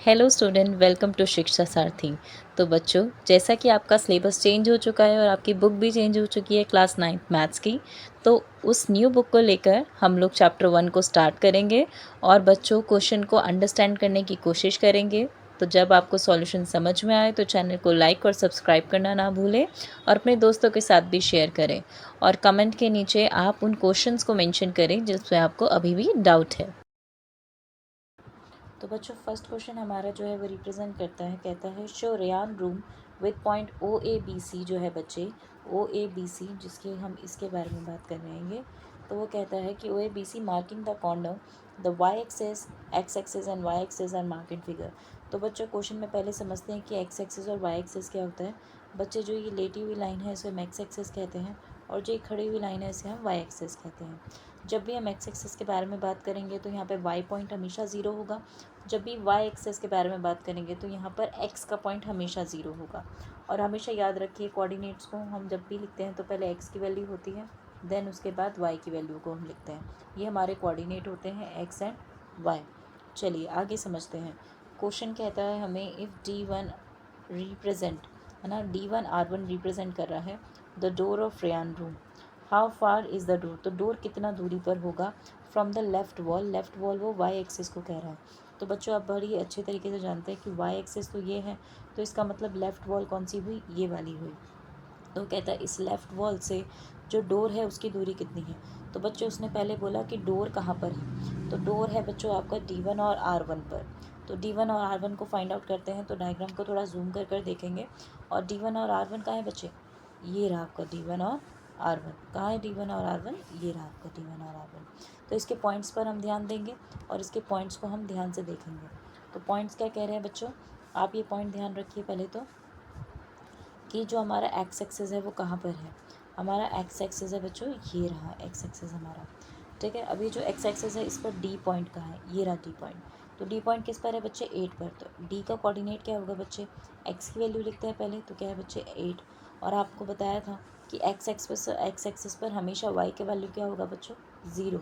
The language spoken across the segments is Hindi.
हेलो स्टूडेंट, वेलकम टू शिक्षा सारथी। तो बच्चों, जैसा कि आपका सिलेबस चेंज हो चुका है और आपकी बुक भी चेंज हो चुकी है क्लास 9th मैथ्स की, तो उस न्यू बुक को लेकर हम लोग चैप्टर 1 को स्टार्ट करेंगे और बच्चों क्वेश्चन को अंडरस्टैंड करने की कोशिश करेंगे। तो जब आपको सॉल्यूशन समझ में आए तो चैनल को लाइक और सब्सक्राइब करना ना भूलें और अपने दोस्तों के साथ भी शेयर करें। और कमेंट के नीचे आप उन क्वेश्चंस को मेंशन करें जिसमें आपको अभी भी डाउट है। तो बच्चों, फर्स्ट क्वेश्चन हमारा जो है वो रिप्रेजेंट करता है, कहता है show Ryan room with point O A B C जो है बच्चे, ओ ए बी सी जिसके हम इसके बारे में बात कर रहेंगे। तो वो कहता है कि O A B C marking the corner, the Y axis, X axis and Y axis are mark in figure. तो बच्चों, क्वेश्चन में पहले समझते हैं कि एक्स एक्सेस और वाई एक्सेस क्या होता है। बच्चे, जो ये लेटी हुई लाइन है इसे हम एक्स एक्सेस कहते हैं और जो ये खड़ी हुई लाइन है इसे हम वाई एक्सेस कहते हैं। जब भी हम एक्स एक्सेस के बारे में बात करेंगे तो यहाँ पे वाई पॉइंट हमेशा ज़ीरो होगा। जब भी वाई एक्सेस के बारे में बात करेंगे तो यहाँ पर एक्स का पॉइंट हमेशा ज़ीरो होगा। और हमेशा याद रखिए, कोऑर्डिनेट्स को हम जब भी लिखते हैं तो पहले एक्स की वैल्यू होती है, देन उसके बाद वाई की वैल्यू को हम लिखते हैं। ये हमारे कोऑर्डिनेट होते हैं एक्स एंड वाई। चलिए आगे समझते हैं। क्वेश्चन कहता है हमें इफ़ D1 रिप्रेजेंट, है ना, D1 R1 रिप्रेजेंट कर रहा है the door of Ryan room, how far is the door. तो डोर कितना दूरी पर होगा from the left wall. Left wall वो वाई एक्सिस को कह रहा है। तो बच्चों, आप बड़ी अच्छे तरीके से जानते हैं कि वाई एक्सिस तो ये है, तो इसका मतलब लेफ़्ट वॉल कौन सी हुई, ये वाली हुई। तो कहता है इस लेफ़्ट वॉल से जो डोर है उसकी दूरी कितनी है। तो बच्चों, उसने पहले बोला कि डोर कहाँ पर है। तो डोर है बच्चों आपका D1 और R1 पर। तो D1 और R1 को फाइंड आउट करते हैं। तो डायग्राम को थोड़ा जूम कर कर देखेंगे। और D1 और R1 कहाँ है बच्चे, ये रहा आपका D1 और R1। कहाँ है D1 और R1, ये रहा आपका D1 और R1। तो इसके पॉइंट्स पर हम ध्यान देंगे और इसके पॉइंट्स को हम ध्यान से देखेंगे। तो पॉइंट्स क्या कह रहे हैं बच्चों, आप ये पॉइंट ध्यान रखिए पहले तो, कि जो हमारा एक्स एक्सिस है वो कहाँ पर है। हमारा एक्स एक्सिस है बच्चों, ये रहा एक्स एक्सिस हमारा। ठीक है, अभी जो एक्स एक्सिस है इस पर डी पॉइंट कहाँ है, ये रहा डी पॉइंट। तो डी पॉइंट किस पर है बच्चे, 8 पर। तो डी का कोऑर्डिनेट क्या होगा बच्चे, एक्स की वैल्यू लिखते हैं पहले, तो क्या है बच्चे 8। और आपको बताया था कि एक्स एक्सिस पर हमेशा वाई के वैल्यू क्या होगा बच्चों, 0।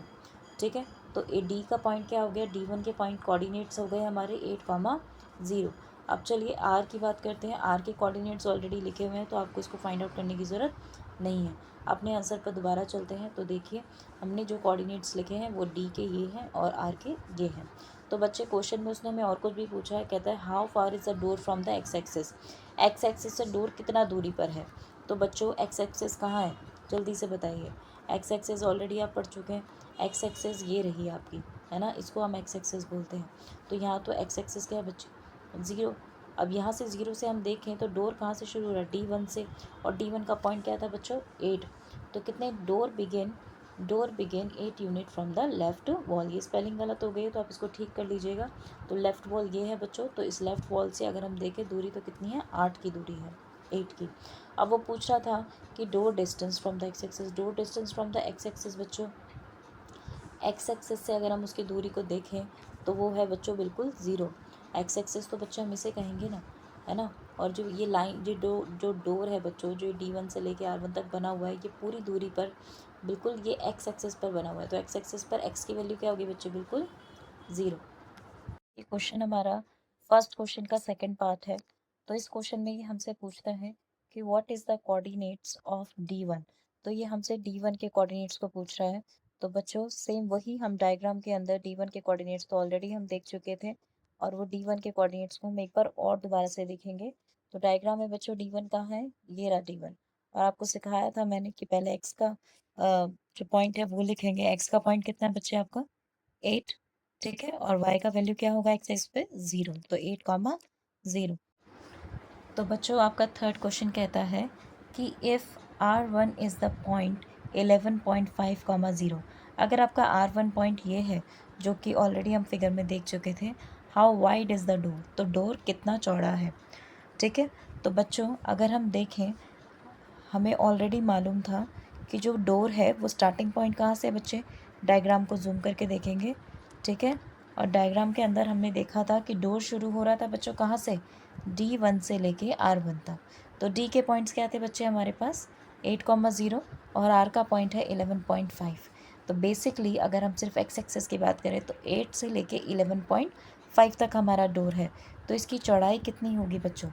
ठीक है, तो ए डी का पॉइंट क्या हो गया, D1 के पॉइंट कोऑर्डिनेट्स हो गए हमारे 8, 0। अब चलिए आर की बात करते हैं। आर के कोऑर्डिनेट्स ऑलरेडी लिखे हुए हैं तो आपको इसको फाइंड आउट करने की ज़रूरत नहीं है। अपने आंसर पर दोबारा चलते हैं। तो देखिए, हमने जो कोऑर्डिनेट्स लिखे हैं वो डी के ये हैं और आर के ये हैं। तो बच्चे, क्वेश्चन में उसने हमें और कुछ भी पूछा है। कहता है how far is the door from the x axis. X axis से डोर कितना दूरी पर है। तो बच्चों, एक्स एक्सिस कहाँ है, जल्दी से बताइए। एक्स एक्सिस ऑलरेडी आप पढ़ चुके हैं। एक्स एक्सिस ये रही आपकी, है ना, इसको हम एक्स एक्सिस बोलते हैं। तो यहाँ तो एक्स एक्सिस क्या है बच्चे, 0। अब यहाँ से 0 से हम देखें तो डोर कहाँ से शुरू हो रहा है, D1 से। और D1 का पॉइंट क्या था बच्चों, 8। तो कितने, door begin 8 unit from the left wall. ये स्पेलिंग गलत हो गई तो आप इसको ठीक कर लीजिएगा। तो लेफ्ट वॉल ये है बच्चों, तो इस लेफ्ट वॉल से अगर हम देखें दूरी तो कितनी है, 8 की दूरी है, 8 की। अब वो पूछ रहा था कि door distance from the x axis. Door distance from the x axis बच्चों, एक्स एक्सिस से अगर हम उसकी दूरी को देखें तो वो है बच्चों बिल्कुल 0। एक्स एक्सिस तो बच्चों हम इसे कहेंगे ना, है ना। और जो ये लाइन, जो डोर है बच्चों, जो D1 से लेके R1 तक बना हुआ है, ये पूरी दूरी पर बिल्कुल ये एक्स एक्सिस पर बना हुआ है। तो एक्स एक्सिस पर एक्स की वैल्यू क्या होगी बच्चों, बिल्कुल 0। ये क्वेश्चन हमारा फर्स्ट क्वेश्चन का सेकंड पार्ट है। तो इस क्वेश्चन में ये हमसे पूछता है कि what is the coordinates of D1। तो ये हमसे D1 के कोऑर्डिनेट्स को पूछ रहा है। तो बच्चों, सेम वही हम डायग्राम के अंदर D1 के कोऑर्डिनेट्स तो ऑलरेडी हम देख चुके थे और वो D1 के कोऑर्डिनेट्स को हम एक बार और दोबारा से देखेंगे। तो डायग्राम में बच्चों D1 कहाँ है, ये रहा D1। और आपको सिखाया था मैंने कि पहले एक्स का जो पॉइंट है वो लिखेंगे। एक्स का पॉइंट कितना है बच्चे आपका, 8। ठीक है, और y का वैल्यू क्या होगा एक्स पे, 0। तो 8, 0। तो बच्चों, आपका थर्ड क्वेश्चन कहता है कि if R1 is the point 11.5, 0। अगर आपका R1 पॉइंट ये है जो कि ऑलरेडी हम फिगर में देख चुके थे, how wide is the door. तो डोर कितना चौड़ा है। ठीक है, तो बच्चों अगर हम देखें, हमें ऑलरेडी मालूम था कि जो डोर है वो स्टार्टिंग पॉइंट कहाँ से है बच्चे, डायग्राम को जूम करके देखेंगे। ठीक है, और डायग्राम के अंदर हमने देखा था कि डोर शुरू हो रहा था बच्चों कहाँ से, D1 से लेके R1 तक। तो D के पॉइंट्स क्या थे बच्चे हमारे पास, 8, 0 और R का पॉइंट है 11.5। तो बेसिकली अगर हम सिर्फ एक्स एक्सेस की बात करें तो 8 से लेके 11.5 5 तक हमारा डोर है, तो इसकी चौड़ाई कितनी होगी बच्चों?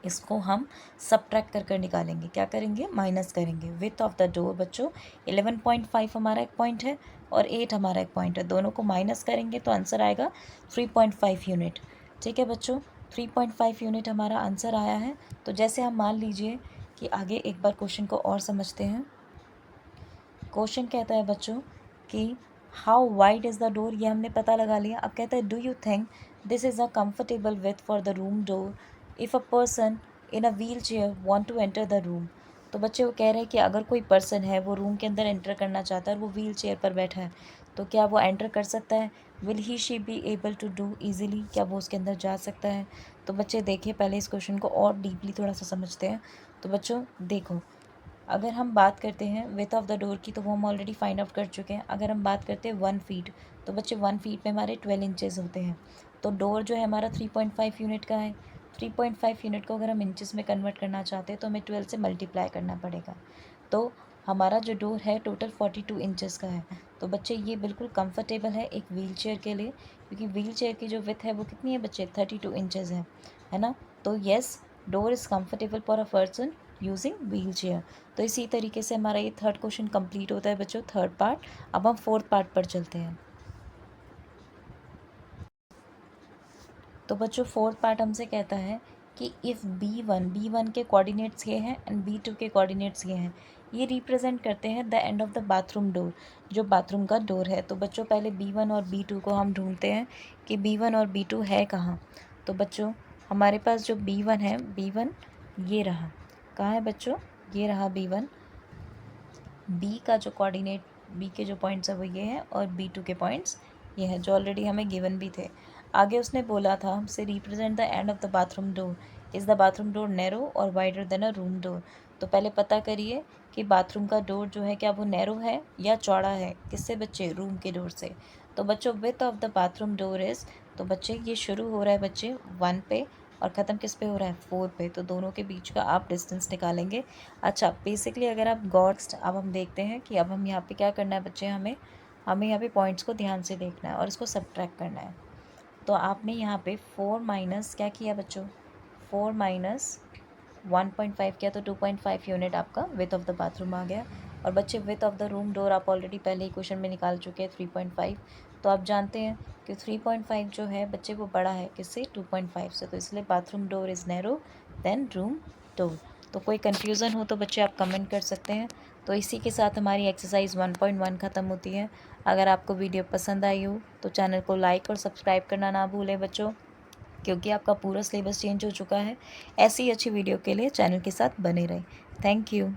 इसको हम सब्ट्रैक्ट कर कर निकालेंगे। क्या करेंगे? माइनस करेंगे। विथ ऑफ द डोर बच्चों 11.5 हमारा एक पॉइंट है और 8 हमारा एक पॉइंट है, दोनों को माइनस करेंगे तो आंसर आएगा 3.5 यूनिट। ठीक है बच्चों, 3.5 यूनिट हमारा आंसर आया है। तो जैसे हम मान लीजिए कि आगे एक बार क्वेश्चन को और समझते हैं। क्वेश्चन कहता है बच्चों कि how wide is the door, ये हमने पता लगा लिया। अब कहता है do you think this is a comfortable width for the room door if a person in a wheelchair want to enter the room. तो बच्चे वो कह रहे हैं कि अगर कोई पर्सन है वो रूम के अंदर एंटर करना चाहता है और वो व्हील चेयर पर बैठा है, तो क्या वो एंटर कर सकता है? Will he she be able to do easily, क्या वो उसके अंदर जा सकता है? तो बच्चे देखिए, पहले इस क्वेश्चन को और डीपली थोड़ा सा समझते हैं। तो बच्चों देखो, अगर हम बात करते हैं विथ ऑफ द डोर की, तो वो हम ऑलरेडी फाइंड आउट कर चुके हैं। अगर हम बात करते हैं 1 फीट, तो बच्चे 1 फीट में हमारे 12 इंचेस होते हैं। तो डोर जो है हमारा 3.5 यूनिट का है। 3.5 यूनिट को अगर हम इंचेस में कन्वर्ट करना चाहते हैं तो हमें 12 से मल्टीप्लाई करना पड़ेगा। तो हमारा जो डोर है टोटल 42 इंचेस का है। तो बच्चे ये बिल्कुल कंफर्टेबल है एक व्हील चेयर के लिए, क्योंकि व्हील चेयर की जो विथ है वो कितनी है बच्चे? 32 इंचेस है ना। तो yes, door is comfortable for a person using wheel chair. तो इसी तरीके से हमारा ये थर्ड क्वेश्चन कंप्लीट होता है बच्चों, थर्ड पार्ट। अब हम फोर्थ पार्ट पर चलते हैं। तो बच्चों फोर्थ पार्ट हमसे कहता है कि इफ़ बी वन के कोऑर्डिनेट्स ये हैं एंड बी2 के कोऑर्डिनेट्स ये हैं, ये रिप्रेजेंट करते हैं the end of the bathroom door, जो बाथरूम का डोर है। तो बच्चों पहले बी1 और बी2 को हम ढूंढते हैं कि बी1 और बी2 है कहाँ। तो बच्चों हमारे पास जो बी1 है, बी1 ये रहा। कहाँ है बच्चों? ये रहा बी1। बी का जो कोऑर्डिनेट, बी के जो पॉइंट्स है वो ये हैं और बी2 के पॉइंट्स ये हैं, जो ऑलरेडी हमें गिवन भी थे। आगे उसने बोला था हमसे represent the end of the bathroom door, is the bathroom door narrow और wider than a room door. तो पहले पता करिए कि बाथरूम का डोर जो है क्या वो नैरो है या चौड़ा है? किससे बच्चे? रूम के डोर से। तो बच्चों width of the bathroom door is, तो बच्चे ये शुरू हो रहा है बच्चे 1 पे और ख़त्म किस पे हो रहा है? 4 पे। तो दोनों के बीच का आप डिस्टेंस निकालेंगे। अच्छा, बेसिकली अगर आप अब हम देखते हैं कि अब हम यहाँ पे क्या करना है बच्चे, हमें यहाँ पे पॉइंट्स को ध्यान से देखना है और इसको सब्ट्रैक्ट करना है। तो आपने यहाँ पे 4 माइनस क्या किया बच्चों? 4 माइनस 1.5 किया तो 2.5 यूनिट आपका विथ ऑफ द बाथरूम आ गया। और बच्चे width of the room door आप ऑलरेडी पहले ही क्वेश्चन में निकाल चुके हैं 3.5। तो आप जानते हैं कि 3.5 जो है बच्चे वो बड़ा है किससे? 2.5 से। तो इसलिए bathroom door is narrow than room door. तो कोई कन्फ्यूज़न हो तो बच्चे आप कमेंट कर सकते हैं। तो इसी के साथ हमारी एक्सरसाइज 1.1 ख़त्म होती है। अगर आपको वीडियो पसंद आई हो तो चैनल को लाइक और सब्सक्राइब करना ना भूलें बच्चों, क्योंकि आपका पूरा सिलेबस चेंज हो चुका है। ऐसी ही अच्छी वीडियो के लिए चैनल के साथ बने रहें। Thank you.